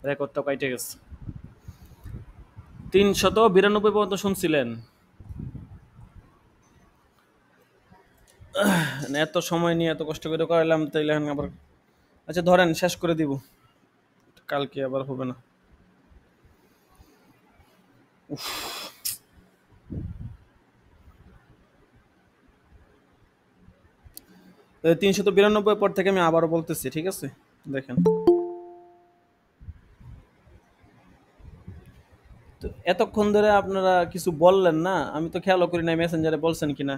রেকর্ডটা কাইটে গেছে। 392 পর্যন্ত শুনছিলেন। এত সময় নিয়ে এত কষ্ট করে করাইলাম, তাইলে এখন আবার আচ্ছা ধরেন শেষ করে দিব, কালকে আবার হবে না। 392 পর থেকে আমি আবারও বলতেছি, ঠিক আছে? দেখেন, তো এতক্ষণ ধরে আপনারা কিছু বললেন না, আমি তো খেয়ালও করি নাই মেসেঞ্জারে বলছেন কিনা।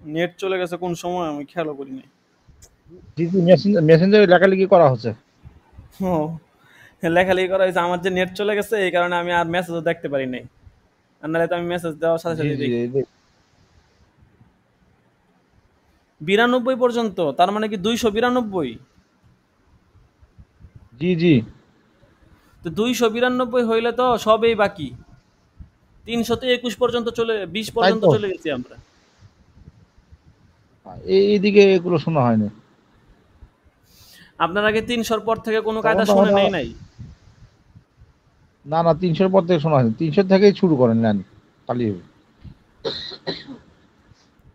নেট চলে গেছে কোন সময় আমি খেয়ালও করি নাই। জি জি, মেসেঞ্জারে লেখালেখি করা হচ্ছে। ও, লেখালেখি করা হয়েছে, আমার যে নেট চলে গেছে এই কারণে আমি আর মেসেজও দেখতে পারি নাই। আর নাহলে তো আমি মেসেজ দেওয়ার সাথে জি সাথে জি দেখি। 92 পর্যন্ত, তার মানে কি 292? জি জি, তো 292 হইলে তো সবই বাকি। 321 পর্যন্ত চলে, 20 তাই পর্যন্ত তো। চলে গেছি আমরা। এইদিকে এগুলো শোনা হয়নি। আপনার আগে 300 পর থেকে কোনো তখন কায়দা তো শুনে আমাদের নেই নাই? না না, 300 পর থেকে শোনা হয়নি, 300 থেকেই শুরু করেন নেন খালি।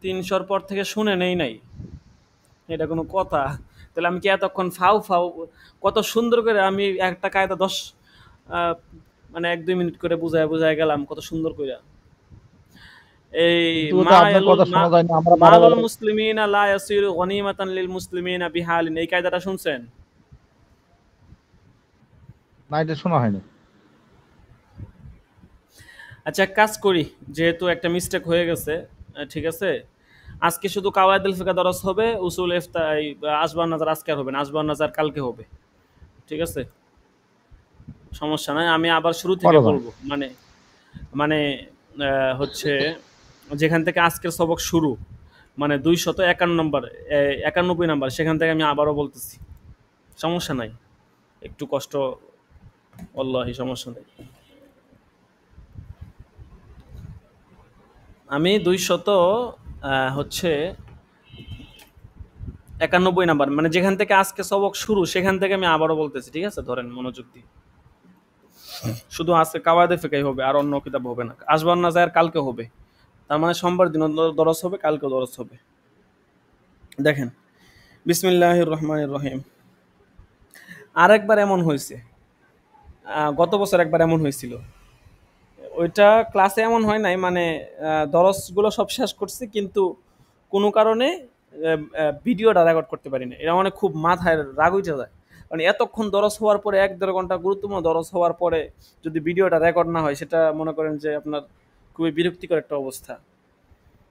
300 পর থেকে শুনে নেই নাই, এটা কোনো কথা? তাহলে আমি কি এতক্ষণ ফাউ ফাউ কত সুন্দর করে আমি একটা কায়দা 10 মানে 1-2 মিনিট করে বুঝায় বুঝায় গেলাম কত সুন্দর করে। এই কিন্তু ওটা আপনার মায়ালুল কথা শোনা যায় না, আমরা মালুল বারবার। মুসলিমিনা লা ইয়াসিরু গনিমাতান লিল মুসলিমিনা বিহালিন, এই কায়দাটা শুনছেন? না, এটা শোনা হয়নি। আচ্ছা এক কাজ করি, যেহেতু একটা মিস্টেক হয়ে গেছে, ঠিক আছে, আজকে শুধু কাওয়াইদুল ফিকা দরস হবে, উসুল ইফতা এই আসবান নাজার আজকে আর হবে না, আসবান নাজার কালকে হবে, ঠিক আছে? সমস্যা নাই, আমি আবার শুরু থেকে করা যায়। বলবো, মানে মানে হচ্ছে যেখান থেকে আজকের সবক শুরু, মানে 251 নম্বর, 91 নাম্বার, সেখান থেকে আমি আবারও বলতেছি, সমস্যা নাই, একটু কষ্ট, অল্লাহি সমস্যা নেই। আমি 91 নাম্বার, মানে যেখান থেকে আজকে সবক শুরু সেখান থেকে আমি আবারও বলতেছি, ঠিক আছে? ধরেন মনোযোগ দিয়ে, শুধু আজকে কাওয়াইদে ফিকাই হবে, আর অন্য কিতাব হবে না। আসবান নাজায়ের কালকে হবে, তার মানে সোমবার দিন দরস হবে, কালকে দরস হবে। দেখেন, বিসমিল্লাহির রহমানির রহিম। আরেকবার এমন হয়েছে, গত বছর একবার এমন হয়েছিল, ওইটা ক্লাসে এমন হয় নাই, মানে দরসগুলো সব শেষ করছি কিন্তু কোনো কারণে ভিডিওটা রেকর্ড করতে পারি না। এটা মানে খুব মাথায় রাগ উঠে যায়, মানে এতক্ষণ দরস হওয়ার পরে 1-1.5 ঘন্টা গুরুত্বপূর্ণ দরস হওয়ার পরে যদি ভিডিওটা রেকর্ড না হয়, সেটা মনে করেন যে আপনার খুবই বিরক্তিকর একটা অবস্থা,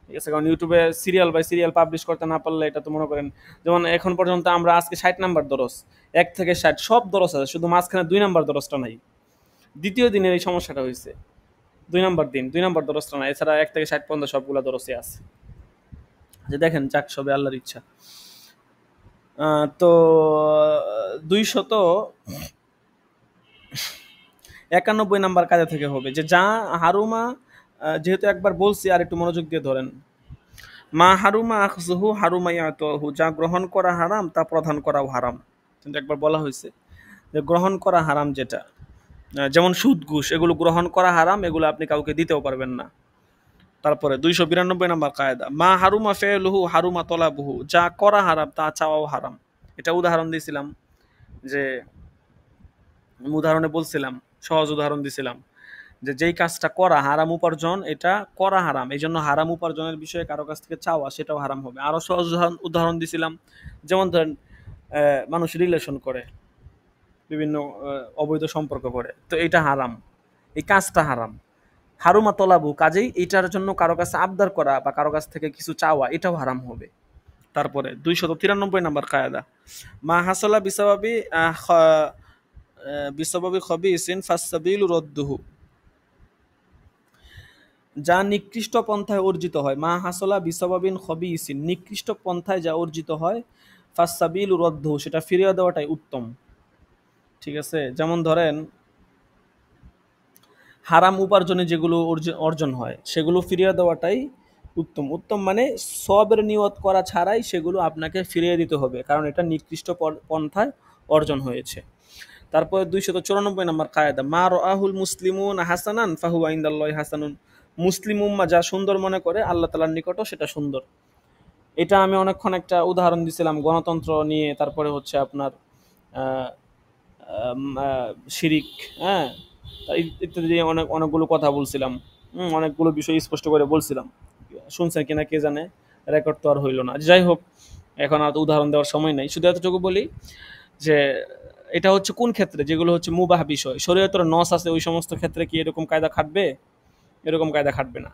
ঠিক আছে? কারণ ইউটিউবে সিরিয়াল বাই সিরিয়াল পাবলিশ করতে না পারলে এটা তো মনে করেন, যেমন এখন পর্যন্ত আমরা আজকে 60 নাম্বার দরস, 1 থেকে 60 সব দরস আছে, শুধু মাঝখানে 2 নাম্বার দরসটা নাই। দ্বিতীয় দিনের এই সমস্যাটা হয়েছে, 2 নাম্বার দিন 2 নাম্বার দরসটা না, এছাড়া 1 থেকে 60 পর্যন্ত সবগুলা দরসে আছে। যে দেখেন, যাক সবে আল্লাহর ইচ্ছা। তো 291 নাম্বার কাজে থেকে হবে, যে যা হারুমা, যেহেতু একবার বলছি আর একটু মনোযোগ দিয়ে ধরেন। মা হারুমা আখজুহু হারুমা ইয়াতুহু, যা গ্রহণ করা হারাম তা প্রদান করাও হারাম। কিন্তু একবার বলা হয়েছে যে গ্রহণ করা হারাম যেটা, যেমন সুদ ঘুষ, এগুলো গ্রহণ করা হারাম, এগুলো আপনি কাউকে দিতেও পারবেন না। তারপরে 292 নাম্বার কায়দা, মা হারুমা ফেলুহু হারুমা তলাবুহু, যা করা হারাম তা চাওয়াও হারাম। এটা উদাহরণ দিয়েছিলাম, যে উদাহরণে বলছিলাম, সহজ উদাহরণ দিছিলাম, যে যেই কাজটা করা হারাম উপার্জন, এটা করা হারাম, এই জন্য হারাম উপার্জনের বিষয়ে কারো কাছ থেকে চাওয়া সেটাও হারাম হবে। আরো সহজ উদাহরণ দিছিলাম, যেমন ধরেন মানুষ রিলেশন করে, বিভিন্ন অবৈধ সম্পর্ক করে, তো এটা হারাম, এই কাজটা হারাম। হারুমা তলাবু, কাজেই এটার জন্য কারো কাছে আবদার করা বা কারো কাছ থেকে কিছু চাওয়া এটাও হারাম হবে। তারপরে 293 নাম্বার কায়দা, মা হাসলা বিসাবাবি বিসাবাবি খবিসিন ফাসসাবিলু রদ্দুহু, যা নিকৃষ্ট পন্থায় অর্জিত হয়, মা হাসলা বিসাবাবিন খবিসিন, নিকৃষ্ট পন্থায় যা অর্জিত হয়, ফাসসাবিলু রদ্দুহু, সেটা ফিরিয়ে দেওয়াটাই উত্তম, ঠিক আছে? যেমন ধরেন হারাম উপার্জনে যেগুলো অর্জন হয় সেগুলো ফিরিয়ে দেওয়াটাই উত্তম। উত্তম মানে সবের নিয়ত করা ছাড়াই সেগুলো আপনাকে ফিরিয়ে দিতে হবে, কারণ এটা নিকৃষ্ট পন্থায় অর্জন হয়েছে। তারপরে 294 নম্বর কায়দা, মা রাআহুল মুসলিমুন হাসানান ফাহুয়া ইনদাল্লাহি হাসানুন। মুসলিম উম্মাহ যা সুন্দর মনে করে আল্লাহ তাআলার নিকটও সেটা সুন্দর। এটা আমি অনেকক্ষণ একটা উদাহরণ দিছিলাম গণতন্ত্র নিয়ে, তারপরে হচ্ছে আপনার আহ, আম, আহ, শিরিক, হ্যাঁ, ইত্যাদি নিয়ে অনেকগুলো কথা বলছিলাম। অনেকগুলো বিষয় স্পষ্ট করে বলছিলাম, শুনছেন কিনা কে জানে, রেকর্ড তো আর হইলো না। যাই হোক, এখন আর তো উদাহরণ দেওয়ার সময় নাই, শুধু এতটুকু বলি যে এটা হচ্ছে কোন ক্ষেত্রে, যেগুলো হচ্ছে মুবাহ বিষয়, শরীয়তের নস আছে, ওই সমস্ত ক্ষেত্রে কি এরকম কায়দা খাটবে? এরকম কায়দা খাটবে না।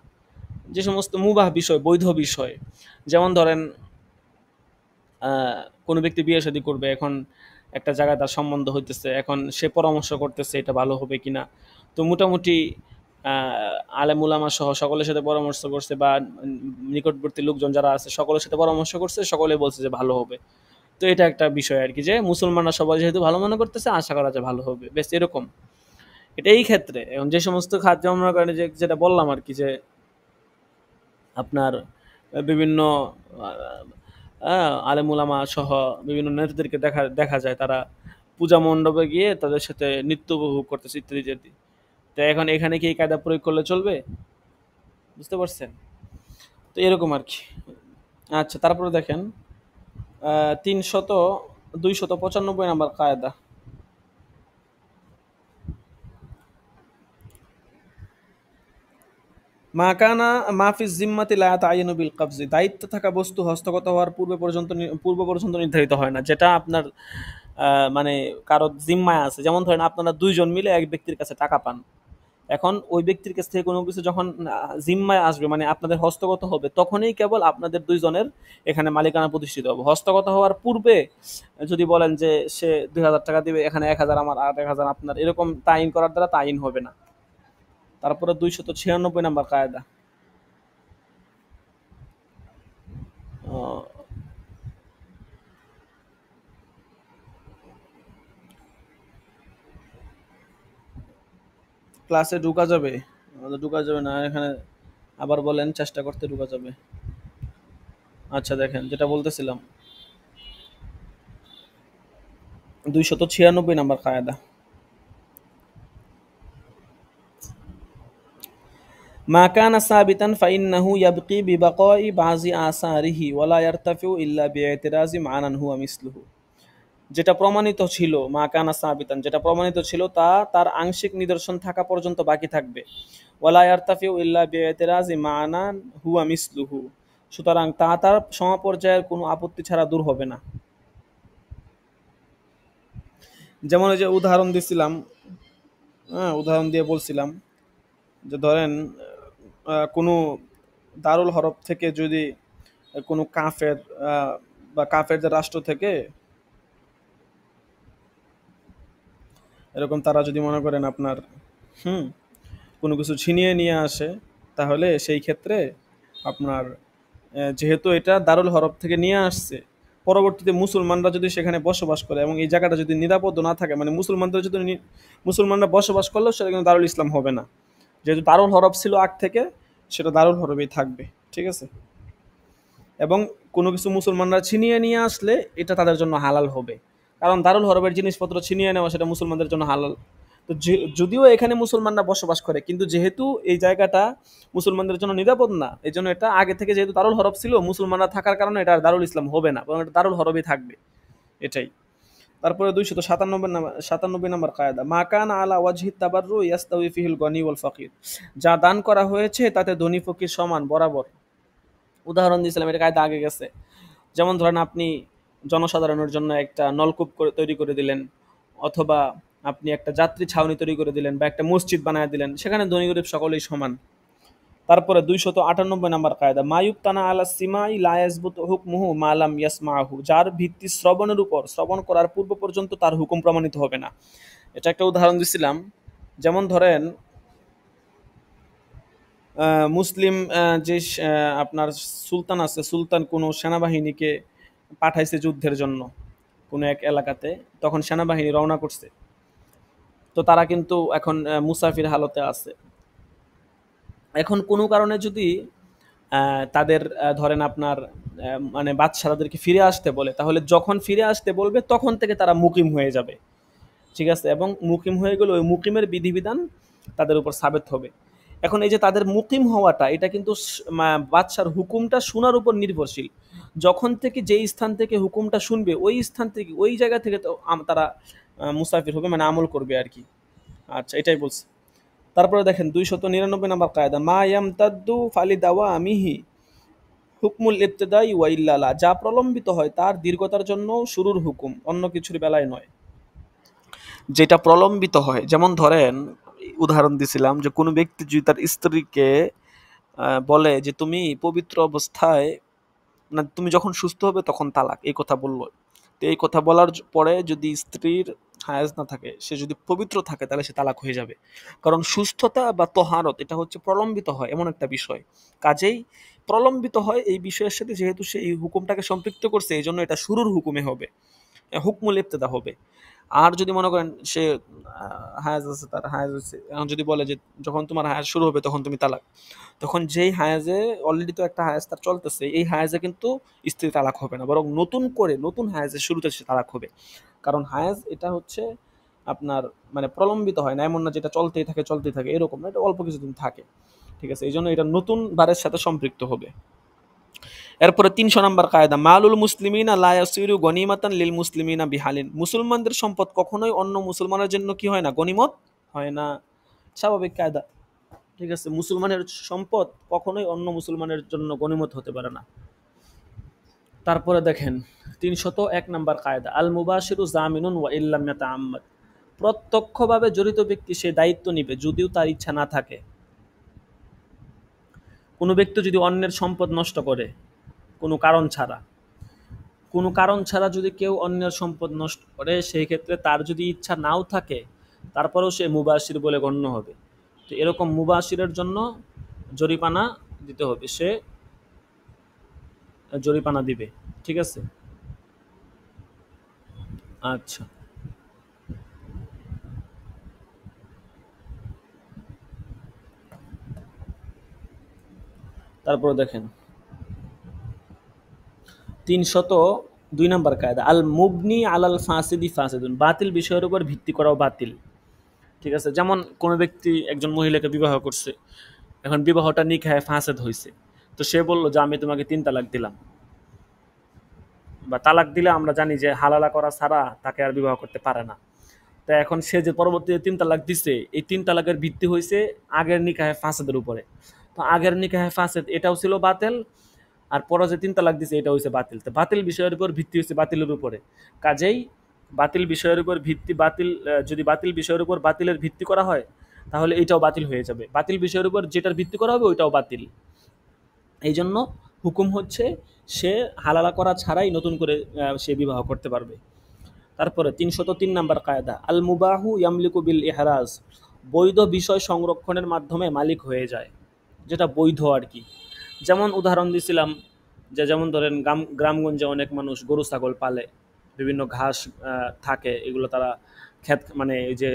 যে সমস্ত মুবাহ বিষয়, বৈধ বিষয়, যেমন ধরেন কোনো ব্যক্তি বিয়ে শাদী করবে, এখন একটা জায়গায় তার সম্বন্ধ হইতেছে, এখন সে পরামর্শ করতেছে এটা ভালো হবে কিনা। তো মোটামুটি আলেম উলামা সহ সকলের সাথে পরামর্শ করছে, বা নিকটবর্তী লোকজন যারা আছে সকলের সাথে পরামর্শ করছে, সকলে বলছে যে ভালো হবে। তো এটা একটা বিষয় আর কি, যে মুসলমানরা সবাই যেহেতু ভালো মনে করতেছে, আশা করা যায় ভালো হবে, বেশ এরকম। এটা এই ক্ষেত্রে। এখন যে সমস্ত খাদ্য আমরা কারণে যেটা বললাম আর কি, যে আপনার বিভিন্ন আলেম উলামা সহ বিভিন্ন নেতাদেরকে দেখা দেখা যায় তারা পূজা মণ্ডপে গিয়ে তাদের সাথে নৃত্য উপভোগ করতেছে ইত্যাদি ইত্যাদি। তো এখন এখানে কি এই কায়দা প্রয়োগ করলে চলবে? বুঝতে পারছেন? তো এরকম আর কি। আচ্ছা, তারপরে দেখেন 295 নাম্বার কায়দা, মা কানা মাফিজ জিম্মাতি লা তাআইয়ানু বিল কবজি, দায়িত্বে থাকা বস্তু হস্তগত হওয়ার পূর্ব পর্যন্ত নির্ধারিত হয় না। যেটা আপনার মানে কারো জিম্মায় আছে, যেমন ধরেন আপনারা দুইজন মিলে এক ব্যক্তির কাছে টাকা পান, এখন ওই ব্যক্তির কাছ থেকে কোনো কিছু যখন জিম্মায় আসবে, মানে আপনাদের হস্তগত হবে, তখনই কেবল আপনাদের দুইজনের এখানে মালিকানা প্রতিষ্ঠিত হবে। হস্তগত হওয়ার পূর্বে যদি বলেন যে সে 2,000 টাকা দিবে, এখানে 1,000 আমার আর 1,000 আপনার, এরকম তাইন করার দ্বারা তাইন হবে না। তারপরে 296 নাম্বার কায়দা, আহ, ক্লাসে ঢুকা যাবে? ঢুকা যাবে না এখানে, আবার বলেন, চেষ্টা করতে ঢুকা যাবে। আচ্ছা দেখেন যেটা বলতেছিলাম, 296 নাম্বার কায়দা, মা কানা সাবিতান ফাইন্নাহু ইয়াবকি বিবাকাই বাজি আসারিহি ওয়ালা ইয়ারতাফিউ ইল্লা বিইতিরাজি মানান হুয়া মিসলুহু। যেটা প্রমাণিত ছিল, মা কানা সাবিতান, যেটা প্রমাণিত ছিল তা তার আংশিক নিদর্শন থাকা পর্যন্ত বাকি থাকবে। ওয়ালা ইয়ারতাফিউ ইল্লা বিইতিরাজি মানান হুয়া মিসলুহু, সুতরাং তা তার সমপর্যায়ের কোনো আপত্তি ছাড়া দূর হবে না। যেমন ওই যে উদাহরণ দিছিলাম, হ্যাঁ, উদাহরণ দিয়ে বলছিলাম যে ধরেন কোনো দারুল হরফ থেকে যদি কোনো কাফের বা কাফেরদের রাষ্ট্র থেকে এরকম তারা যদি মনে করেন আপনার হুম কোনো কিছু ছিনিয়ে নিয়ে আসে, তাহলে সেই ক্ষেত্রে আপনার যেহেতু এটা দারুল হরফ থেকে নিয়ে আসছে, পরবর্তীতে মুসলমানরা যদি সেখানে বসবাস করে এবং এই জায়গাটা যদি নিরাপদ না থাকে, মানে মুসলমানদের যদি মুসলমানরা বসবাস করলেও সেটা কিন্তু দারুল ইসলাম হবে না। যেহেতু দারুল হরফ ছিল আগ থেকে, সেটা দারুল হরফেই থাকবে। ঠিক আছে? এবং কোনো কিছু মুসলমানরা ছিনিয়ে নিয়ে আসলে এটা তাদের জন্য হালাল হবে, কারণ দারুল হরফের জিনিসপত্র ছিনিয়ে নেওয়া সেটা মুসলমানদের জন্য হালাল। তো যদিও এখানে মুসলমানরা বসবাস করে, কিন্তু যেহেতু এই জায়গাটা মুসলমানদের জন্য নিরাপদ না, এই জন্য এটা আগে থেকে যেহেতু দারুল হরফ ছিল, মুসলমানরা থাকার কারণে এটা দারুল ইসলাম হবে না, বরং এটা দারুল হরফই থাকবে। এটাই। তারপরে 297 নম্বর কায়দা, মা কানা আলা ওয়াজহি তাবাররু ইয়াস্তাউই ফিহিল গনি ওয়াল ফাকির, যা দান করা হয়েছে তাতে ধনী ফকির সমান বরাবর। উদাহরণ দিয়েছিলাম, এটা কায়দা আগে গেছে। যেমন ধরেন আপনি জনসাধারণের জন্য একটা নলকূপ তৈরি করে দিলেন, অথবা আপনি একটা যাত্রী ছাউনি তৈরি করে দিলেন, বা একটা মসজিদ বানায় দিলেন, সেখানে ধনী গরিব সকলেই সমান। তারপরে 298 নম্বর কায়দা, মায়ুব তানা আলা সিমাই লায়াজবুত হুকমুহু মালাম ইয়াসমাহু, যার ভিত্তি শ্রবণের উপর, শ্রবণ করার পূর্ব পর্যন্ত তার হুকুম প্রমাণিত হবে না। এটা একটা উদাহরণ দিছিলাম। যেমন ধরেন মুসলিম যে আপনার সুলতান আছে, সুলতান কোনো সেনাবাহিনীকে পাঠাইছে যুদ্ধের জন্য কোনো এক এলাকাতে, তখন সেনাবাহিনী রওনা করছে। তো তারা কিন্তু এখন মুসাফির হালতে আছে। এখন কোনো কারণে যদি তাদের ধরেন আপনার মানে বাদশা তাদেরকে ফিরে আসতে বলে, তাহলে যখন ফিরে আসতে বলবে তখন থেকে তারা মুকিম হয়ে যাবে। ঠিক আছে, এবং মুকিম হয়ে গেলে ওই মুকিমের বিধিবিধান তাদের উপর সাবেত হবে। এখন এই যে তাদের মুকিম হওয়াটা, এটা কিন্তু বাদশার হুকুমটা শোনার উপর নির্ভরশীল। যখন থেকে যেই স্থান থেকে হুকুমটা শুনবে ওই স্থান থেকে ওই জায়গা থেকে তো তারা মুসাফির হবে, মানে আমল করবে আর কি। আচ্ছা, এটাই বলছে। তারপরে দেখেন 299 নম্বর কায়দা, মা ইয়ামতাদ্দু ফালি দাওয়া আমিহি হুকমুল ইবতিদাই ওয়া ইল্লালা, যা প্রলম্বিত হয় তার দীর্ঘতার জন্য শুরুর হুকুম, অন্য কিছুর বেলায় নয়। যেটা প্রলম্বিত হয়, যেমন ধরেন উদাহরণ দিছিলাম যে কোনো ব্যক্তি যদি তার স্ত্রীকে বলে যে তুমি পবিত্র অবস্থায়, না তুমি যখন সুস্থ হবে তখন তালাক, এই কথা বললো। তো এই কথা বলার পরে যদি স্ত্রীর হায়াজ না থাকে, সে যদি পবিত্র থাকে, তাহলে সে তালাক হয়ে যাবে। কারণ সুস্থতা বা তহারত এটা হচ্ছে প্রলম্বিত হয় এমন একটা বিষয়। কাজেই প্রলম্বিত হয় এই বিষয়ের সাথে, যেহেতু সে এই হুকুমটাকে সম্পৃক্ত করছে, এই জন্য এটা শুরুর হুকুমে হবে, হুকমুল ইবতিদা হবে। আর যদি মনে করেন সে হায়াজ আছে, তার হায়াজ আছে, এখন যদি বলে যে যখন তোমার হায়াজ শুরু হবে তখন তুমি তালাক, তখন যেই হায়াজে অলরেডি তো একটা হায়াজ তার চলতেছে, এই হায়াজে কিন্তু স্ত্রী তালাক হবে না, বরং নতুন করে নতুন হায়াজের শুরুতে সে তালাক হবে। কারণ হায়াজ এটা হচ্ছে আপনার মানে প্রলম্বিত হয় না, এমন না যেটা চলতেই থাকে চলতেই থাকে, এরকম না, এটা অল্প কিছুদিন থাকে। ঠিক আছে, এই জন্য এটা নতুন বারের সাথে সম্পৃক্ত হবে। এরপরে 300 নম্বর কায়দা, মালুল মুসলিমিনা লা ইয়াসিরু গনিমাতান লিল মুসলিমিনা বিহালিন, মুসলমানদের সম্পদ কখনোই অন্য মুসলমানের জন্য কি হয় না, গনিমত হয় না। স্বাভাবিক কায়দা। ঠিক আছে, মুসলমানের সম্পদ কখনোই অন্য মুসলমানের জন্য গনিমত হতে পারে না। তারপরে দেখেন 301 নম্বর কায়দা, আল মুবাশিরু জামিনুন ওয়া ইল্লাম ইয়াতাআম্মাদ, প্রত্যক্ষভাবে জড়িত ব্যক্তি সে দায়িত্ব নিবে যদিও তার ইচ্ছা না থাকে। কোনো ব্যক্তি যদি অন্যের সম্পদ নষ্ট করে কোনো কারণ ছাড়া, কোনো কারণ ছাড়া যদি কেউ অন্যের সম্পদ নষ্ট করে, সেই ক্ষেত্রে তার যদি ইচ্ছা নাও থাকে, তারপরেও সে মুবাশির বলে গণ্য হবে। তো এরকম মুবাশিরের জন্য জরিমানা দিতে হবে, সে জরিমানা দিবে। ঠিক আছে, আচ্ছা। তারপরে দেখেন 302 নম্বর কায়দা, আল মুবনি আলাল ফাসিদি ফাসিদুন, বাতিল বিষয়ের উপর ভিত্তি করাও বাতিল। ঠিক আছে, যেমন কোনো ব্যক্তি একজন মহিলাকে বিবাহ করছে, এখন বিবাহটা নিকাহে ফাসেদ হয়েছে, তো সে বললো যে আমি তোমাকে 3 তালাক দিলাম, বা তালাক দিলে আমরা জানি যে হালালা করা ছাড়া তাকে আর বিবাহ করতে পারে না। তো এখন সে যে পরবর্তীতে 3 তালাক দিছে, এই 3 তালাকের ভিত্তি হয়েছে আগের নিকাহে ফাসেদের উপরে। তো আগের নিকাহে ফাসেদ এটাও ছিল বাতিল, আর পরে যে 3 তালাক দিছে এটা হয়েছে বাতিল। তো বাতিল বিষয়ের উপর ভিত্তি হয়েছে বাতিলের উপরে। কাজেই বাতিল বিষয়ের উপর ভিত্তি, বাতিল যদি বাতিল বিষয়ের উপর বাতিলের ভিত্তি করা হয়, তাহলে এটাও বাতিল হয়ে যাবে। বাতিল বিষয়ের উপর যেটার ভিত্তি করা হবে ওইটাও বাতিল। এই জন্য হুকুম হচ্ছে সে হালালা করা ছাড়াই নতুন করে সে বিবাহ করতে পারবে। তারপরে 303 নাম্বার কায়দা, আল মুবাহু ইয়ামলিকু বিল ইহরাজ, বৈধ বিষয় সংরক্ষণের মাধ্যমে মালিক হয়ে যায়, যেটা বৈধ আর কি। যেমন উদাহরণ দিছিলাম যে যেমন ধরেন গ্রামগঞ্জে অনেক মানুষ গরু ছাগল পালে, বিভিন্ন ঘাস থাকে, এগুলো তারা ক্ষেত মানে এই যে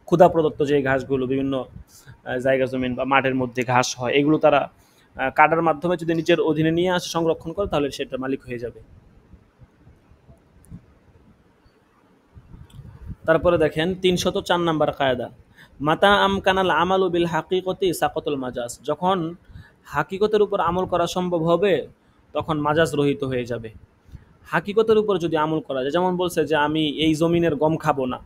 ক্ষুধা প্রদত্ত যে ঘাসগুলো বিভিন্ন জায়গা জমিন বা মাঠের মধ্যে ঘাস হয়, এগুলো তারা কাটার মাধ্যমে যদি নিজের অধীনে নিয়ে আসে সংরক্ষণ করে, তাহলে সেটা মালিক হয়ে যাবে। তারপরে দেখেন 304 নাম্বার কায়দা, মাতা আমকানাল আমালু বিল হাকিকতি সাকতুল মাজাজ, যখন হাকিকতের উপর আমল করা সম্ভব হবে তখন মাজাজ রহিত হয়ে যাবে। হাকিকতের উপর যদি আমল করা যায়, যেমন বলছে যে আমি এই জমিনের গম খাবো না,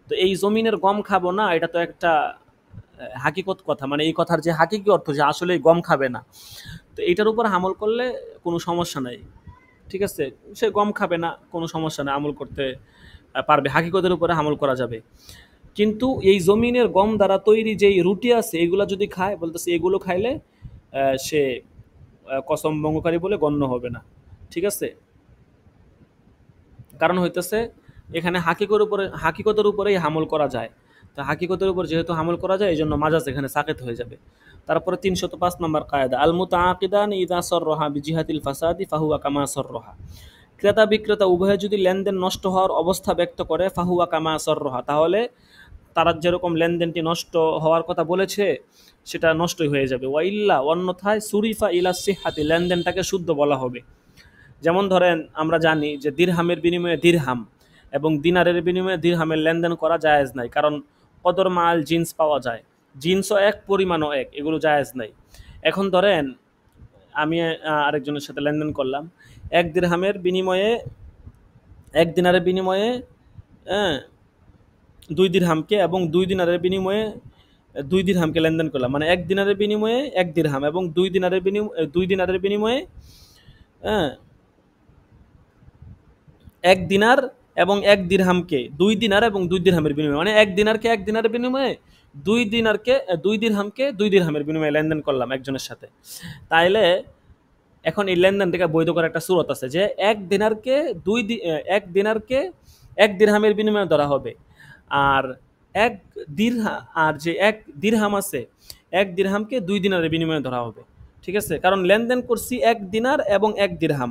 তো এই জমিনের গম খাবো না এটা তো একটা হাকিকত কথা, মানে এই কথার যে হাকিকি অর্থ যে আসলে গম খাবে না, তো এইটার উপর আমল করলে কোনো সমস্যা নাই। ঠিক আছে, সে গম খাবে না, কোনো সমস্যা নেই, আমল করতে পারবে, হাকিকতের উপরে আমল করা যাবে। কিন্তু এই জমিনের গম দ্বারা তৈরি যেই রুটি আছে এগুলো যদি খায়, বলতেছে এগুলো খাইলে সে কসম ভঙ্গকারী বলে গণ্য হবে না। ঠিক আছে, কারণ হইতেছে এখানে হাকিকতের উপরেই হামল করা যায়। তো হাকিকতের উপর যেহেতু হামল করা যায়, এই জন্য মাজাজ এখানে সাকেত হয়ে যাবে। তারপরে 305 নম্বর কায়দা, আল মুতাআকিদান ইযা সাররাহা বিজিহাতিল ফাসাদি ফাহুয়া কামা সাররাহা, ক্রেতা বিক্রেতা উভয়ে যদি লেনদেন নষ্ট হওয়ার অবস্থা ব্যক্ত করে, ফাহুয়া কামা সাররাহা, তাহলে তারা যেরকম লেনদেনটি নষ্ট হওয়ার কথা বলেছে সেটা নষ্টই হয়ে যাবে। ওয়াইল্লা, অন্যথায় সুরিফা ইলা সিহাতি, লেনদেনটাকে শুদ্ধ বলা হবে। যেমন ধরেন আমরা জানি যে দিরহামের বিনিময়ে দিরহাম, এবং দিনারের বিনিময়ে দিরহামের লেনদেন করা জায়েজ নাই, কারণ কদর মাল জিন্স পাওয়া যায়, জিন্সও এক পরিমাণও এক, এগুলো জায়েজ নাই। এখন ধরেন আমি আরেকজনের সাথে লেনদেন করলাম, এক দিরহামের বিনিময়ে, এক দিনারের বিনিময়ে হ্যাঁ 2 দিরহামকে, এবং 2 দিনারের বিনিময়ে 2 দিরহামকে লেনদেন করলাম, মানে 1 দিনারের বিনিময়ে 1 দিরহাম, এবং 2 দিনারের বিনিময়ে 2 দিনারের বিনিময়ে হ্যাঁ 1 দিনার এবং 1 দিরহামকে 2 দিনার এবং 2 দিরহামের বিনিময়ে, মানে 1 দিনারকে 1 দিনারের বিনিময়ে, 2 দিনারকে 2 দিরহামকে 2 দিরহামের বিনিময়ে লেনদেন করলাম একজনের সাথে। তাইলে এখন এই লেনদেনটাকে বৈধ করার একটা সুরত আছে, যে 1 দিনারকে 1 দিরহামের বিনিময়ে ধরা হবে, আর এক আর যে 1 দিরহাম আছে, 1 দিরহামকে 2 দিনারের বিনিময়ে ধরা হবে। ঠিক আছে, কারণ লেনদেন করছি 1 দিনার এবং 1 দিরহাম,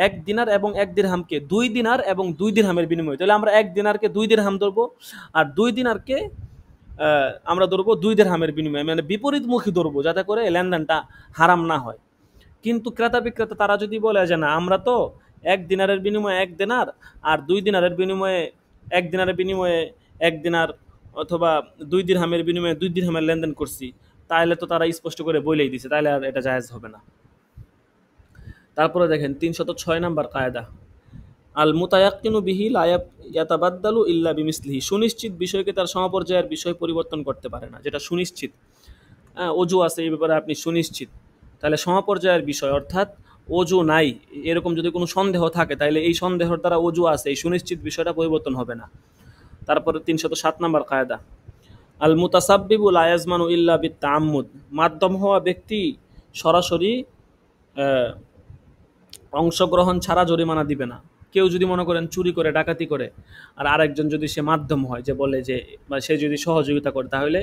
1 দিনার এবং 1 দিরহামকে 2 দিনার এবং 2 দিরহামের বিনিময়ে, তাহলে আমরা 1 দিনারকে 2 দিরহাম ধরবো, আর 2 দিনারকে আমরা ধরবো 2 দিরহামের বিনিময়ে, মানে বিপরীতমুখী ধরবো, যাতে করে লেনদেনটা হারাম না হয়। কিন্তু ক্রেতা বিক্রেতা তারা যদি বলে যে না, আমরা তো 1 দিনারের বিনিময়ে 1 দিনার, আর 2 দিনারের বিনিময়ে 1 দিনার অথবা 2 দিরহামের বিনিময়ে 2 দিরহামের লেনদেন করছি, তাহলে তো তারা স্পষ্ট করে বলেই দিছে, তাহলে আর এটা জায়েজ হবে না। তারপরে দেখেন 306 নম্বর কায়দা, আল মুতায়াক্কিনু বিহি লা ইয়াতাবাদদালু ইল্লা বিমিসলিহি, সুনিশ্চিত বিষয়কে তার সমপর্যায়ের বিষয় পরিবর্তন করতে পারে না। যেটা সুনিশ্চিত, অজু আছে এই ব্যাপারে আপনি সুনিশ্চিত, তাহলে সমপর্যায়ের বিষয়, অর্থাৎ অজু নাই এরকম যদি কোনো সন্দেহ থাকে, তাহলে এই সন্দেহের দ্বারা অজু আছে, এই সুনিশ্চিত বিষয়টা পরিবর্তন হবে না। তারপরে 307 নম্বর কায়দা, আল মুতাসাব্বিবু লা ইয়াজমানু ইল্লা বিত্তাআম্মুদ, মাধ্যম হওয়া ব্যক্তি সরাসরি আহ, অংশগ্রহণ ছাড়া জরিমানা দিবে না। কেউ যদি মনে করেন চুরি করে, ডাকাতি করে, আর আরেকজন যদি সে মাধ্যম হয়, যে বলে যে, বা সে যদি সহযোগিতা করে, তাহলে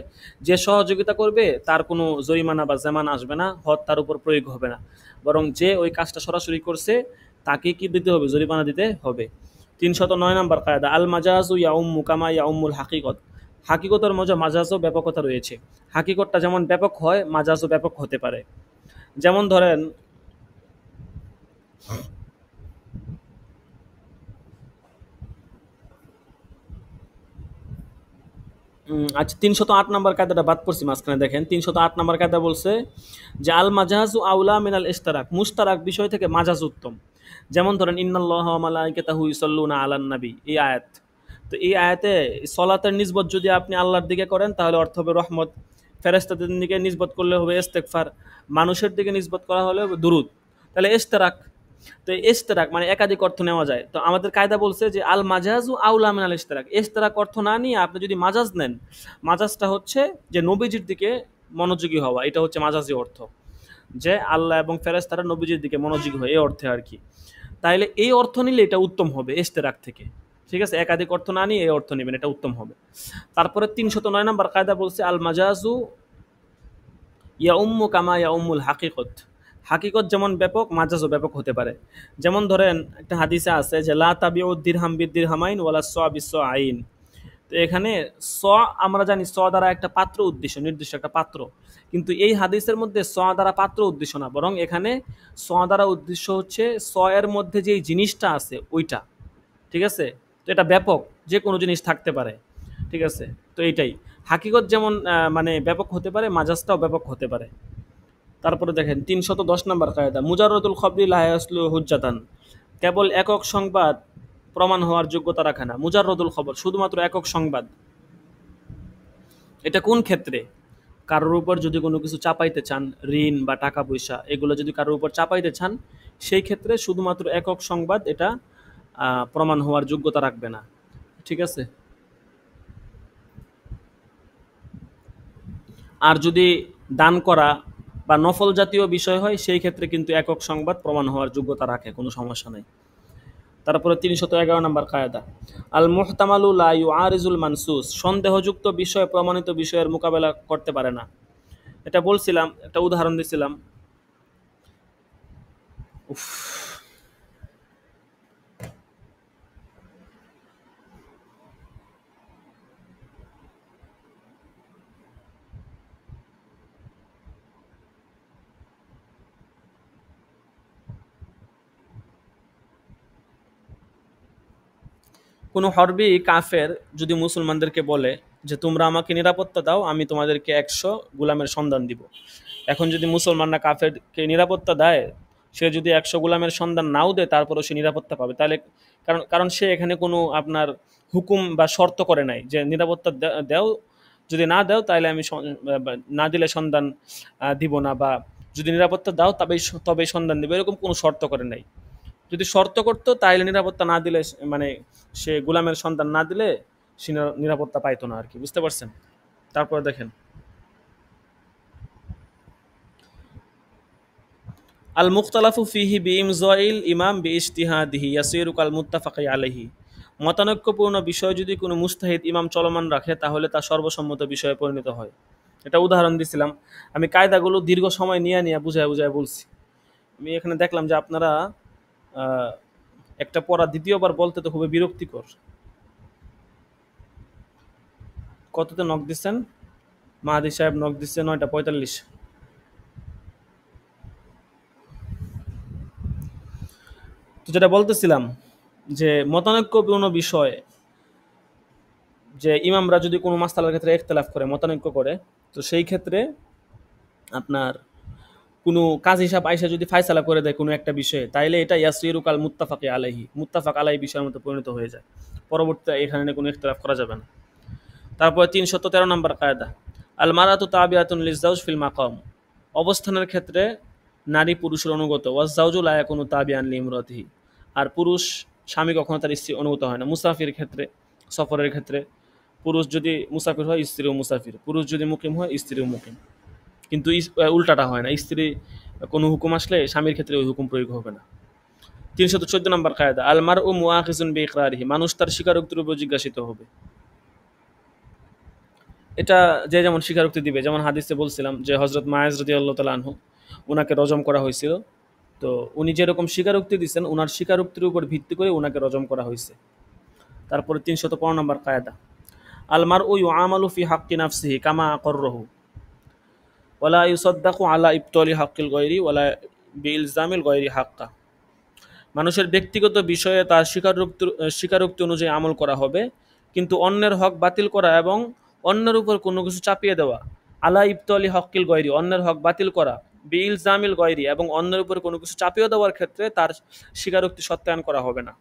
যে সহযোগিতা করবে তার কোনো জরিমানা বা জামান আসবে না, হদ তার উপর প্রয়োগ হবে না, বরং যে ওই কাজটা সরাসরি করছে তাকে কি দিতে হবে, জরিমানা দিতে হবে। 309 নম্বর কায়দা, আল মাজাজু ইয়াউম্মু কামা ইয়াউম্মুল হাকিকত, হাকিকতের মজা মাজাজও ব্যাপকতা রয়েছে, হাকিকতটা যেমন ব্যাপক হয় মাজাজও ব্যাপক হতে পারে। যেমন ধরেন আচ্ছা, 308 নম্বর কায়দাটা বাদ পড়ছি মাঝখানে, দেখেন 308 নম্বর কায়দা বলছে যে আল মাজাজু আউলা মিনাল ইশতারাক, মুশতারাক বিষয় থেকে মাজাজ উত্তম। যেমন ধরেন ইন্নাল্লাহা ওয়া মালাইকাতাহু ইউসাল্লুনা আলান নবী, এই আয়াত। তো এই আয়াতে সলাতের নিসবত যদি আপনি আল্লাহর দিকে করেন তাহলে অর্থ হবে রহমত, ফেরেশতাদের দিকে নিসবত করলে হবে ইস্তেগফার, মানুষের দিকে নিসবত করা হলে হবে দুরুদ, তাহলে ইশতারাক। তো ইশতেরাক মানে একাধিক অর্থ নেওয়া যায়। তো আমাদের কায়দা বলছে যে আল মাজাজু আউলা মিনাল ইশতেরাক, ইশতেরাক অর্থ না নিয়ে আপনি যদি মাজাজ নেন, মাজাজটা হচ্ছে যে নবীজির দিকে মনোযোগী হওয়া, এটা হচ্ছে মাজাজি অর্থ, যে আল্লাহ এবং ফেরেশতারা নবীজির দিকে মনোযোগী হয়, এই অর্থে আর কি। তাইলে এই অর্থ নিলে এটা উত্তম হবে ইশতেরাক থেকে। ঠিক আছে, একাধিক অর্থ না নিয়ে এই অর্থ নেবেন, এটা উত্তম হবে। তারপরে 309 নম্বর কায়দা বলছে আল মাজাজু ইয়া উম্মু কামা ইয়া উম্মুল হাকিকত, হাকিকত যেমন ব্যাপক মাজাজও ব্যাপক হতে পারে। যেমন ধরেন একটা হাদিসে আছে যে লা তাবিউ দিরহাম বিদিরহামাইন ওয়ালা স বিস আইন। তো এখানে স, আমরা জানি স দ্বারা একটা পাত্র উদ্দেশ্য, নির্দিষ্ট একটা পাত্র, কিন্তু এই হাদিসের মধ্যে স দ্বারা পাত্র উদ্দেশ্য না, বরং এখানে স দ্বারা উদ্দেশ্য হচ্ছে স এর মধ্যে যেই জিনিসটা আছে ওইটা। ঠিক আছে, তো এটা ব্যাপক, যে কোনো জিনিস থাকতে পারে। ঠিক আছে, তো এইটাই হাকিকত যেমন মানে ব্যাপক হতে পারে, মাজাজটাও ব্যাপক হতে পারে। তারপরে দেখেন 310 নম্বর কায়দা, মুজাররদুল খবরি লা ইয়াসলু হুজ্জাতান, কেবল একক সংবাদ প্রমাণ হওয়ার যোগ্যতা রাখে না। মুজাররদুল খবর শুধুমাত্র একক সংবাদ, এটা কোন ক্ষেত্রে? কারোর উপর যদি কোনো কিছু চাপাইতে চান, ঋণ বা টাকা পয়সা, এগুলো যদি কারোর উপর চাপাইতে চান, সেই ক্ষেত্রে শুধুমাত্র একক সংবাদ এটা প্রমাণ হওয়ার যোগ্যতা রাখবে না। ঠিক আছে, আর যদি দান করা বা নফল জাতীয় বিষয় হয়, সেই ক্ষেত্রে কিন্তু একক সংবাদ প্রমাণ হওয়ার যোগ্যতা রাখে, কোনো সমস্যা নেই। তারপরে 311 নম্বর কায়দা, আল মুহতামালু লা ইউআরিজুল মানসুস, সন্দেহযুক্ত বিষয় প্রমাণিত বিষয়ের মোকাবেলা করতে পারে না। এটা বলছিলাম, একটা উদাহরণ দিছিলাম। উফ, কোনো হরবি কাফের যদি মুসলমানদেরকে বলে যে তোমরা আমাকে নিরাপত্তা দাও, আমি তোমাদেরকে 100 গোলামের সন্ধান দিব। এখন যদি মুসলমানরা কাফেরকে নিরাপত্তা দেয়, সে যদি 100 গোলামের সন্ধান নাও দেয় তারপরেও সে নিরাপত্তা পাবে, তাহলে কারণ কারণ সে এখানে কোনো আপনার হুকুম বা শর্ত করে নাই যে নিরাপত্তা দাও, যদি না দাও তাহলে আমি না দিলে সন্ধান দিব না, বা যদি নিরাপত্তা দাও তবেই সন্ধান দিব, এরকম কোনো শর্ত করে নাই। যদি শর্ত করতো তাহলে নিরাপত্তা না দিলে মানে সে গোলামের সন্তান না দিলে সে নিরাপত্তা পাইতো না আর কি, বুঝতে পারছেন? তারপরে দেখেন আল মুখতালাফু ফিহি বিইমজাইল ইমাম বিইজতিহাদিহি ইয়াসিরু কাল মুত্তাফাকি আলাইহি। মতানৈক্যপূর্ণ বিষয় যদি কোনো মুস্তাহিদ ইমাম চলমান রাখে তাহলে তা সর্বসম্মত বিষয়ে পরিণত হয়। এটা উদাহরণ দিছিলাম। আমি কায়দাগুলো দীর্ঘ সময় নিয়ে নিয়ে বুঝায় বুঝায় বলছি। আমি এখানে দেখলাম যে আপনারা একটা পড়া দ্বিতীয়বার বলতে তো খুবই বিরক্তিকর। কততে নক দিচ্ছেন? মাহাদি সাহেব নক দিচ্ছে 9:45। তো যেটা বলতেছিলাম যে মতানৈক্যপূর্ণ বিষয়, যে ইমামরা যদি কোনো মাসআলার ক্ষেত্রে ইখতিলাফ করে, মতানৈক্য করে, তো সেই ক্ষেত্রে আপনার কোনো কাজ হিসাব আইসা যদি ফায়সালা করে দেয় কোনো একটা বিষয়ে, তাইলে এটা ইয়াসিরু কাল মুত্তাফাকি আলাইহি, মুত্তাফাক আলাইহি বিষয়ের মতো পরিণত হয়ে যায়। পরবর্তীতে এখানে কোনো ইখতিলাফ করা যাবে না। তারপরে 313 নম্বর কায়দা, আল মারাতু তাবিআতুন লিজাওজ ফিল মাকাম। অবস্থানের ক্ষেত্রে নারী পুরুষের অনুগত, ওয়াজাউজু লা ইয়াকুনু তাবিআন লিইমরাতিহি। আর পুরুষ স্বামী কখনো তার স্ত্রী অনুগত হয় না। মুসাফির ক্ষেত্রে, সফরের ক্ষেত্রে পুরুষ যদি মুসাফির হয় স্ত্রীও মুসাফির, পুরুষ যদি মুকিম হয় স্ত্রীও মুকিম। কিন্তু উল্টাটা হয় না, স্ত্রী কোনো হুকুম আসলে স্বামীর ক্ষেত্রে ওই হুকুম প্রয়োগ হবে না। 314 নম্বর কায়দা, আল মারউ মুআখিজুন বিইকরারিহি। মানুষ তার স্বীকারোক্তির উপর জিজ্ঞাসিত হবে। এটা যে যেমন স্বীকারোক্তি দিবে, যেমন হাদিসে বলছিলাম যে হযরত মায়েজ রাদিয়াল্লাহু তাআলা আনহু, ওনাকে রজম করা হয়েছিল। তো উনি যেরকম স্বীকারোক্তি দিচ্ছেন, ওনার স্বীকারোক্তির উপর ভিত্তি করে ওনাকে রজম করা হয়েছে। তারপরে 315 নম্বর কায়দা, আল মারউ ইউআমালু ফি হাক্কি নাফসিহি কামা আকররাহু ওয়ালা ইউসাদ্দাকু আলা ইবতালি হাক্কিল গায়রি ওয়ালা বিইলজামিল গায়রি হাক্কা। মানুষের ব্যক্তিগত বিষয়ে তার স্বীকারোক্তি অনুযায়ী আমল করা হবে, কিন্তু অন্যের হক বাতিল করা এবং অন্যের উপর কোনো কিছু চাপিয়ে দেওয়া, আলা ইবতালি হক্কিল গয়রি, অন্যের হক বাতিল করা, বিল জামিল গয়রি, এবং অন্যের উপর কোনো কিছু চাপিয়ে দেওয়ার ক্ষেত্রে তার স্বীকারোক্তি সত্যায়ন করা হবে না।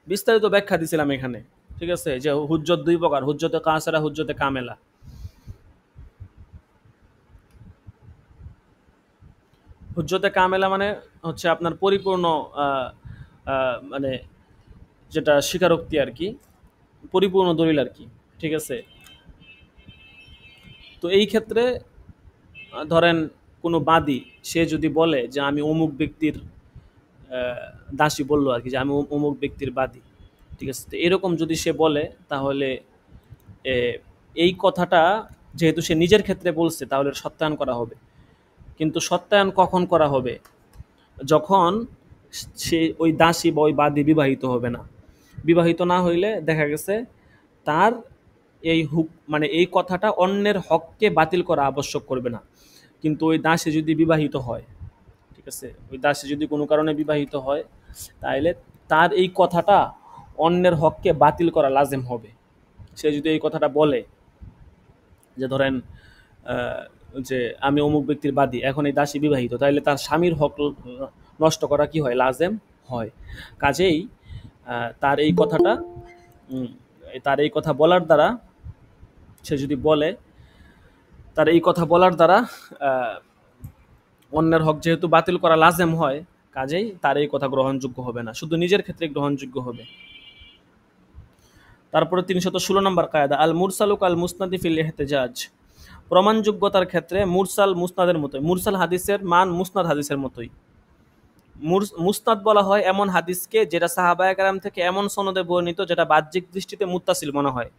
বিস্তারিত ব্যাখ্যা দিছিলাম এখানে, ঠিক আছে, যে হুজ্জত দুই প্রকার, হুজ্জতে কাসেরা, হুজ্জতে কামেলা। হুজ্জতে কামেলা মানে হচ্ছে আপনার পরিপূর্ণ মানে যেটা স্বীকারোক্তি আর কি, পরিপূর্ণ দলিল আর কি, ঠিক আছে। তো এই ক্ষেত্রে ধরেন কোনো বাদী সে যদি বলে যে আমি অমুক ব্যক্তির দাসী, বললো আর কি যে আমি অমুক ব্যক্তির বাদী, ঠিক আছে, তো এরকম যদি সে বলে তাহলে এই কথাটা যেহেতু সে নিজের ক্ষেত্রে বলছে তাহলে সত্যায়ন করা হবে। কিন্তু সত্যায়ন কখন করা হবে? যখন সে ওই দাসী বা ওই বাদী বিবাহিত হবে না। বিবাহিত না হইলে দেখা গেছে তার এই মানে এই কথাটা অন্যের হককে বাতিল করা আবশ্যক করবে না। কিন্তু ওই দাসী যদি বিবাহিত হয়, ঠিক আছে, ওই দাসী যদি কোনো কারণে বিবাহিত হয়, তাহলে তার এই কথাটা অন্যের হককে বাতিল করা লাজেম হবে। সে যদি এই কথাটা বলে যে ধরেন যে আমি অমুক ব্যক্তির বাদী, এখন এই দাসী বিবাহিত, তাহলে তার স্বামীর হক নষ্ট করা কি হয়? লাজেম হয়। কাজেই তার এই কথাটা তার এই কথা বলার দ্বারা, সে যদি বলে, তার এই কথা বলার দ্বারা অন্যের হক যেহেতু বাতিল করা লাজেম হয়, কাজেই তার এই কথা গ্রহণযোগ্য হবে না, শুধু নিজের ক্ষেত্রে গ্রহণযোগ্য হবে। তারপরে 316 নম্বর কায়দা, আল মুরসালুক আল মুসনাদি ফিল ইহতিজাজ। প্রমাণযোগ্যতার ক্ষেত্রে মুরসাল মুসনাদের মতোই, মুরসাল হাদিসের মান মুসনাদ হাদিসের মতোই। মুসনাদ বলা হয় এমন হাদিসকে যেটা সাহাবায়ে কেরাম থেকে এমন সনদে বর্ণিত যেটা বাহ্যিক দৃষ্টিতে মুত্তাসিল মনে হয়।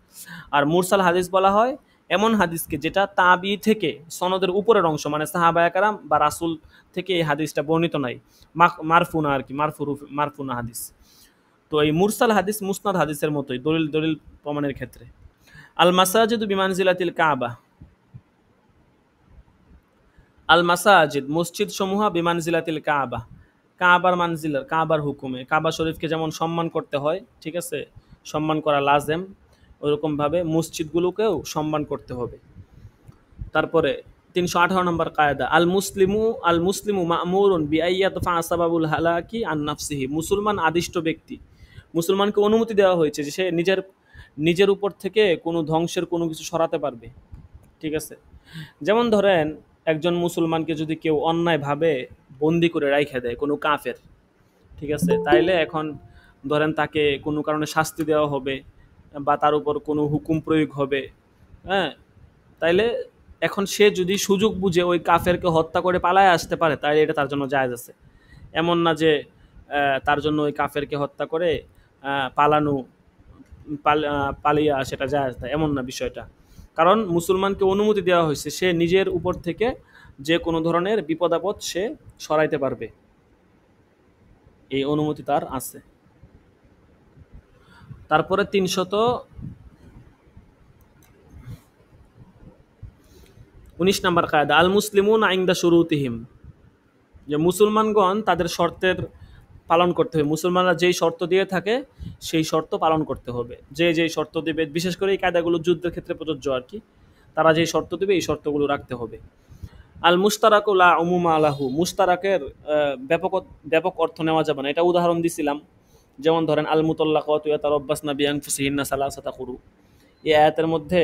আর মুরসাল হাদিস বলা হয় এমন হাদিসকে যেটা তাবি থেকে সনদের উপরের অংশ, মানে সাহাবায়ে কেরাম বা রাসূল থেকে এই হাদিসটা বর্ণিত নাই, মারফুনা আর কি, মারফুনা হাদিস। তো এই মুরসাল হাদিস মুসনাদ হাদিসের মতোই দলিল প্রমাণের ক্ষেত্রে। আল মাসাজিদু বিমানজিলাতিল কাবা, আল মাসাজিদ মসজিদ সমূহ বিমানজিলাতিল কাবা, কাবার মানজিলার, কাবার হুকুমে, কাবা শরীফকে যেমন সম্মান করতে হয়, ঠিক আছে, সম্মান করা লাজেম, ওরকমভাবে মসজিদগুলোকেও সম্মান করতে হবে। তারপরে ৩১৮ নম্বর কায়দা, আল মুসলিমু মা'মুরুন বিআইয়াদফা সাবাবুল হালাকি আন নাফসিহি। মুসলমান আদিষ্ট ব্যক্তি, মুসলমানকে অনুমতি দেওয়া হয়েছে যে সে নিজের নিজের উপর থেকে কোনো ধ্বংসের কোনো কিছু সরাতে পারবে, ঠিক আছে। যেমন ধরেন একজন মুসলমানকে যদি কেউ অন্যায়ভাবে বন্দি করে রাইখা দেয় কোনো কাফের, ঠিক আছে, তাইলে এখন ধরেন তাকে কোনো কারণে শাস্তি দেওয়া হবে বা তার উপর কোনো হুকুম প্রয়োগ হবে, হ্যাঁ, তাইলে এখন সে যদি সুযোগ বুঝে ওই কাফেরকে হত্যা করে পালায় আসতে পারে, তাহলে এটা তার জন্য জায়েজ আছে। এমন না যে তার জন্য ওই কাফেরকে হত্যা করে পালানো, পালিয়ে সেটা জায়েজ না, এমন না বিষয়টা। কারণ মুসলমানকে অনুমতি দেওয়া হয়েছে সে নিজের উপর থেকে যে কোনো ধরনের বিপদ আপদ সে সরাইতে পারবে, এই অনুমতি তার আছে। তারপরে ৩১৯ নম্বর কায়দা, আল মুসলিমুন ইনদা শুরুতিহিম, যে মুসলমানগণ তাদের শর্তের পালন করতে হবে। মুসলমানরা যেই শর্ত দিয়ে থাকে সেই শর্ত পালন করতে হবে। যে যেই শর্ত দেবে, বিশেষ করে এই কায়দাগুলো যুদ্ধের ক্ষেত্রে প্রযোজ্য আর কি, তারা যেই শর্ত দেবে এই শর্তগুলো রাখতে হবে। আল মুস্তারাকু লা উমুমা আলাহু, মুস্তারাকের ব্যাপক ব্যাপক অর্থ নেওয়া যাবে না, এটা উদাহরণ দিছিলাম। যেমন ধরেন আল মুতাল্লাকাতু ইয়াতারাব্বাসনা বিআনফুসিহিন্না সালাসাতা কুরু, এই আয়াতের মধ্যে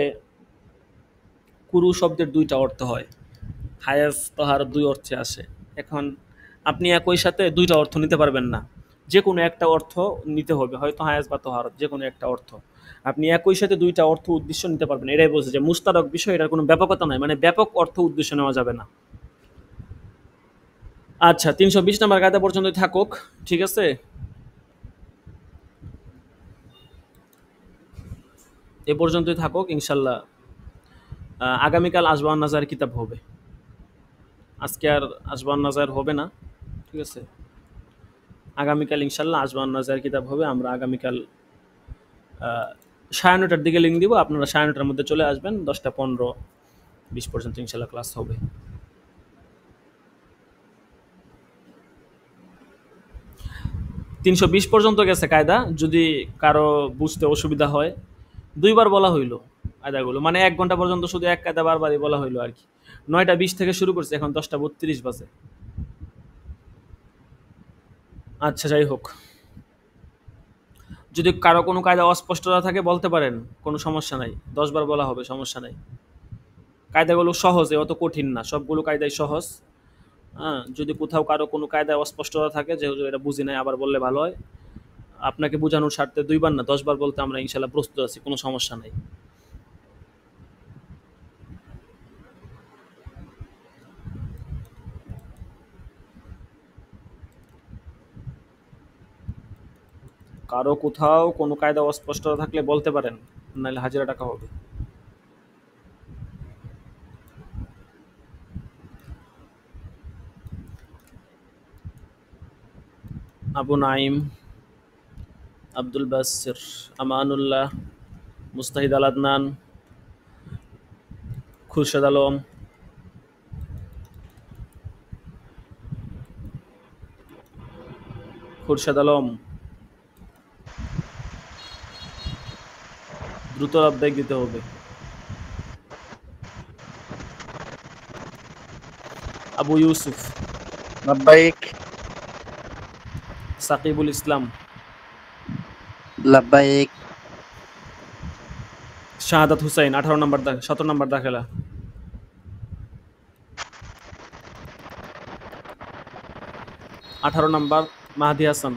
কুরু শব্দের দুইটা অর্থ হয়, হায়াজ তাহার দুই অর্থে আসে। এখন আপনি একই সাথে দুইটা অর্থ নিতে পারবেন না, যে কোনো একটা অর্থ নিতে হবে, হয়তো হায়াজ বা তোহারত, যে কোনো একটা অর্থ। আপনি একই সাথে দুইটা অর্থ উদ্দেশ্য নিতে পারবেন, এটাই বলছে যে মুস্তারক বিষয়, এটার কোনো ব্যাপকতা নাই, মানে ব্যাপক অর্থ উদ্দেশ্য নেওয়া যাবে না। আচ্ছা, ৩২০ নম্বর কায়দা পর্যন্তই থাকুক, ঠিক আছে। এ পর্যন্তই থাকুক ইনশাল্লাহ। আগামীকাল আসবান নাজার কিতাব হবে, আজকে আর আসবান নাজার হবে না, ঠিক আছে। আগামীকাল ইনশাল্লাহ আসবান নাজার কিতাব হবে। আমরা আগামীকাল ৯:৩০টার দিকে লিঙ্ক দিব, আপনারা ৯:৩০টার মধ্যে চলে আসবেন, ১০টা ১৫-২০ পর্যন্ত ইনশাল্লাহ ক্লাস হবে। ৩২০ পর্যন্ত গেছে কায়দা, যদি কারো বুঝতে অসুবিধা হয়। দুইবার বলা হইলো কায়দাগুলো, মানে ১ ঘন্টা পর্যন্ত শুধু এক কায়দা বারবারই বলা হইলো আর কি। ৯:২০ থেকে শুরু করছে, এখন ১০:৩২ বাজে। আচ্ছা, যাই হোক, যদি কারো কোনো কায়দা অস্পষ্টতা থাকে বলতে পারেন, কোনো সমস্যা নাই, ১০ বার বলা হবে, সমস্যা নাই। কায়দাগুলো সহজে, অত কঠিন না, সবগুলো কায়দাই সহজ। হ্যাঁ, যদি কোথাও কারো কোনো কায়দায় অস্পষ্টতা থাকে যে হুজুর এটা বুঝি নাই, আবার বললে ভালো হয়। আপনাকে বোঝানোর স্বার্থে ২ বার না ১০ বার বলতে আমরা ইনশাল্লাহ প্রস্তুত আছি, কোনো সমস্যা নাই। কারো কোথাও কোনো কায়দা অস্পষ্টতা থাকলে বলতে পারেন, নাহলে হাজিরা টাকা হবে। আবু নাইম, আব্দুল বাসির, আমানুল্লাহ, মুস্তাহিদ আল আদনান, খুরশেদ আলম, খুরশেদ আলম, দ্রুত আবেগ দিতে হবে। আবু ইউসুফ, লাব্বাইক সাকিবুল ইসলাম, লাব্বাইক শাহাদাত হুসাইন, 17 নম্বর দাখেলা। 18 নম্বর মাহদি হাসান।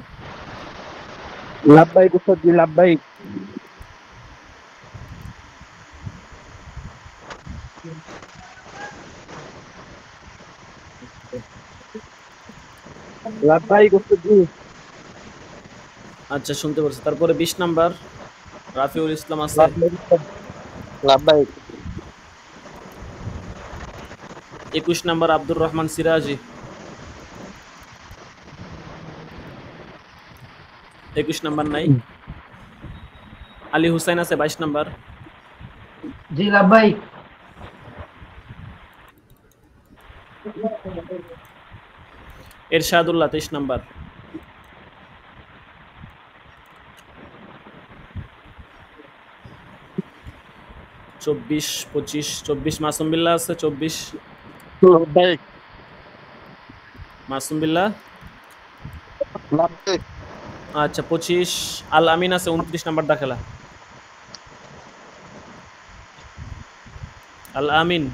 লাব্বাইক উস্তাদি লাব্বাইক লাব্বাইক উস্তাদি। আচ্ছা, শুনতে পারছি। তারপরে 20 নম্বর রাফিউল ইসলাম আছে। লাব্বাইক 21 নম্বর আব্দুর রহমান সিরাজি। 21 নম্বর নাই। আলী হুসাইন আছে 22 নম্বর। জি লাব্বাইক। 21 এরশাদুল্লাহ 23 নাম্বার। চব্বিশ 25 24 মাসুম বিল্লাহ আছে 24 লাভবাহিক মাসুম বিল্লাহ। লাভবাহিক আচ্ছা 25 আল আমিন আছে 29 নাম্বার দাখেলা। আল আমিন।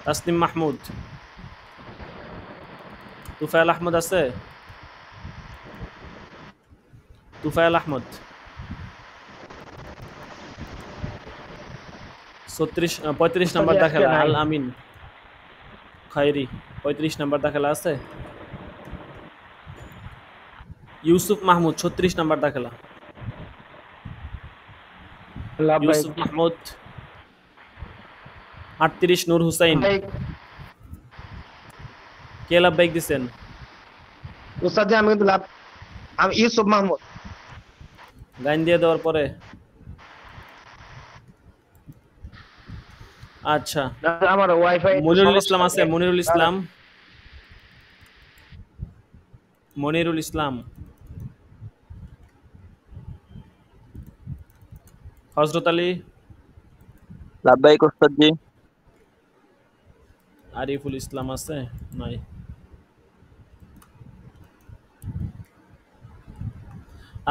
তাসনিম মাহমুদ। তুফাইল আহমদ আছে? তুফাইল আহমদ 35 নাম্বার দাখেলা। আল আমিন খায়রি 35 নাম্বার দাখেলা আছে। ইউসুফ মাহমুদ 36 নাম্বার দাখেলা। লাভবাহিক ইউসুফ মাহমুদ 38 নূর হুসাইন। কে লাভবাইক দিছেন? উস্তাদ জি, আমি কিন্তু আমি ইউসুফ মাহমুদ। গাইন দিয়ে দেওয়ার পরে আচ্ছা আমার ওয়াইফাই মনিরুল ইসলাম আছে। মনিরুল ইসলাম। মনিরুল ইসলাম। হযরত আলী। লাভবাহিক উস্তাদ জি। আরিফুল ইসলাম আছে? নাই।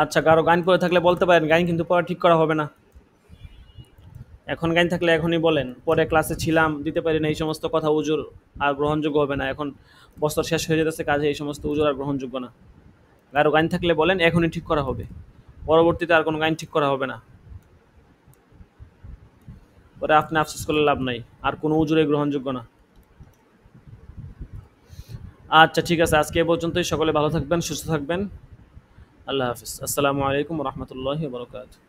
আচ্ছা কারো গান পড়ে থাকলে বলতে পারেন, গান কিন্তু পরে ঠিক করা হবে না। এখন গান থাকলে এখনই বলেন, পরে ক্লাসে ছিলাম দিতে পারি না, এই সমস্ত কথা উজুর আর গ্রহণযোগ্য হবে না। এখন বছর শেষ হয়ে যেতেছে, কাজে এই সমস্ত উজুর আর গ্রহণযোগ্য না। কারো গান থাকলে বলেন, এখনই ঠিক করা হবে, পরবর্তীতে আর কোনো গান ঠিক করা হবে না। পরে আপনি আফসোস করলে লাভ নাই, আর কোনো উজুরে গ্রহণযোগ্য না। আচ্ছা ঠিক আছে, আজকে এ পর্যন্তই। সকলে ভালো থাকবেন, সুস্থ থাকবেন। আল্লাহ হাফিজ। আসসালামু আলাইকুম ওয়া রাহমাতুল্লাহি ওয়া বারাকাতুহু।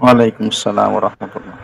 ওয়ালাইকুম আসসালাম ওয়া রাহমাতুল্লাহ।